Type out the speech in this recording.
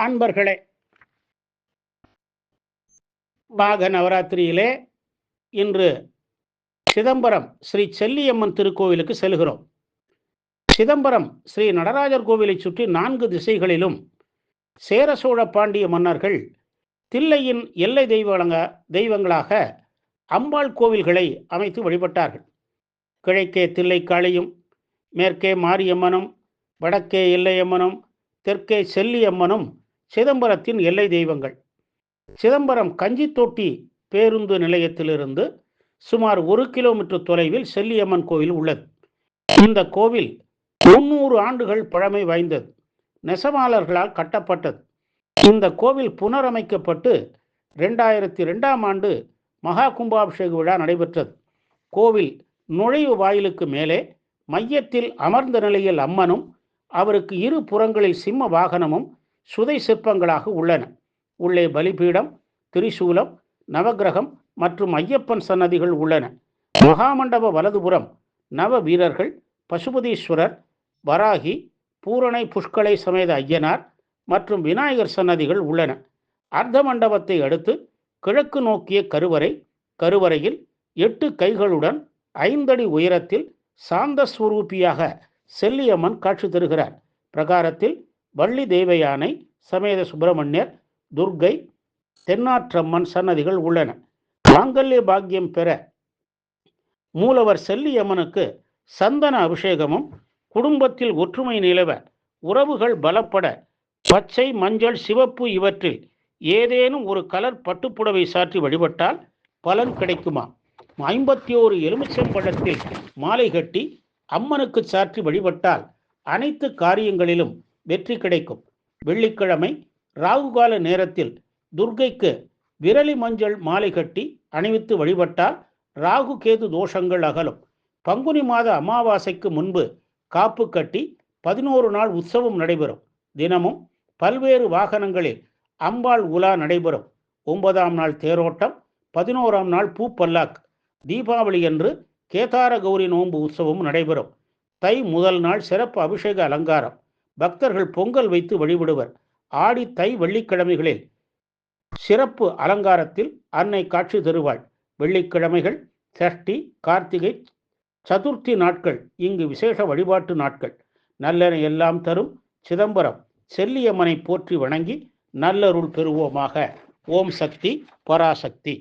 அன்பர்களே, மாக நவராத்திரியிலே இன்று சிதம்பரம் ஸ்ரீ செல்லியம்மன் திருக்கோவிலுக்கு செல்கிறோம். சிதம்பரம் ஸ்ரீ நடராஜர் கோவிலை சுற்றி 4 திசைகளிலும் சேர சோழ பாண்டிய மன்னர்கள் தில்லையின் எல்லை தெய்வங்களாக அம்பாள் கோவில்களை அமைத்து வழிபட்டார்கள். கிழக்கே தில்லைக்காளியும், மேற்கே மாரியம்மனும், வடக்கே எல்லையம்மனும், தெற்கே செல்லியம்மனும் சிதம்பரத்தின் எல்லை தெய்வங்கள். சிதம்பரம் கஞ்சித்தொட்டி பேருந்து நிலையத்திலிருந்து சுமார் 1 கிலோமீட்டர் தொலைவில் செல்லியம்மன் கோவில் உள்ளது. இந்த கோவில் 300 ஆண்டுகள் பழமை வாய்ந்தது. நெசவாளர்களால் கட்டப்பட்டது. இந்த கோவில் புனரமைக்கப்பட்டு 2002ஆம் ஆண்டு மகா கும்பாபிஷேக விழா நடைபெற்றது. கோவில் நுழைவு வாயிலுக்கு மேலே மையத்தில் அமர்ந்த நிலையில் அம்மனும், அவருக்கு இரு புறங்களில் சிம்ம வாகனமும் சுதை சிற்பங்களாக உள்ளன. உள்ளே பலிபீடம், திரிசூலம், நவகிரகம் மற்றும் ஐயப்பன் சன்னதிகள் உள்ளன. மகாமண்டப வலதுபுறம் நவ வீரர்கள், பசுபதீஸ்வரர், வராகி, பூரணை புஷ்கலை சமேத ஐயனார் மற்றும் விநாயகர் சன்னதிகள் உள்ளன. அர்த்த மண்டபத்தை அடுத்து கிழக்கு நோக்கிய கருவறை. கருவறையில் 8 கைகளுடன் 5 அடி உயரத்தில் சாந்த ஸ்வரூபியாக செல்லியம்மன் காட்சி தருகிறார். பிரகாரத்தில் வள்ளி தேவயானை சமேத சுப்பிரமணியர், துர்க்கை, தென்னாற்றம்மன் சன்னதிகள் உள்ளன. மாங்கல்ய பாக்கியம் பெற மூலவர் செல்லியம்மனுக்கு சந்தன அபிஷேகமும், குடும்பத்தில் ஒற்றுமை நிலவ, உறவுகள் பலப்பட பச்சை, மஞ்சள், சிவப்பு இவற்றில் ஏதேனும் ஒரு கலர் பட்டுப்புடவை சாற்றி வழிபட்டால் பலன் கிடைக்குமா? 51 எலுமிச்சம்பழத்தில் மாலை கட்டி அம்மனுக்கு சாற்றி வழிபட்டால் அனைத்து காரியங்களிலும் வெற்றி கிடைக்கும். வெள்ளிக்கிழமை ராகுகால நேரத்தில் துர்க்கைக்கு விரலி மஞ்சள் மாலை கட்டி அணிவித்து வழிபட்டால் ராகு கேது தோஷங்கள் அகலும். பங்குனி மாத அமாவாசைக்கு முன்பு காப்பு கட்டி 11 நாள் உற்சவம் நடைபெறும். தினமும் பல்வேறு வாகனங்களில் அம்பாள் உலா நடைபெறும். 9ஆம் நாள் தேரோட்டம், 11ஆம் நாள் பூப்பல்லாக்கு. தீபாவளி அன்று கேதார கௌரி நோன்பு உற்சவம் நடைபெறும். தை முதல் நாள் சிறப்பு அபிஷேக அலங்காரம். பக்தர்கள் பொங்கல் வைத்து வழிபடுவர். ஆடி, தை, வெள்ளிக்கிழமைகளில் சிறப்பு அலங்காரத்தில் அன்னை காட்சி தருவாள். வெள்ளிக்கிழமைகள், சஷ்டி, கார்த்திகை, சதுர்த்தி நாட்கள் இங்கு விசேஷ வழிபாட்டு நாட்கள். நல்லென எல்லாம் தரும் சிதம்பரம் செல்லியம்மனை போற்றி வணங்கி நல்லருள் பெறுவோமாக. ஓம் சக்தி, பராசக்தி.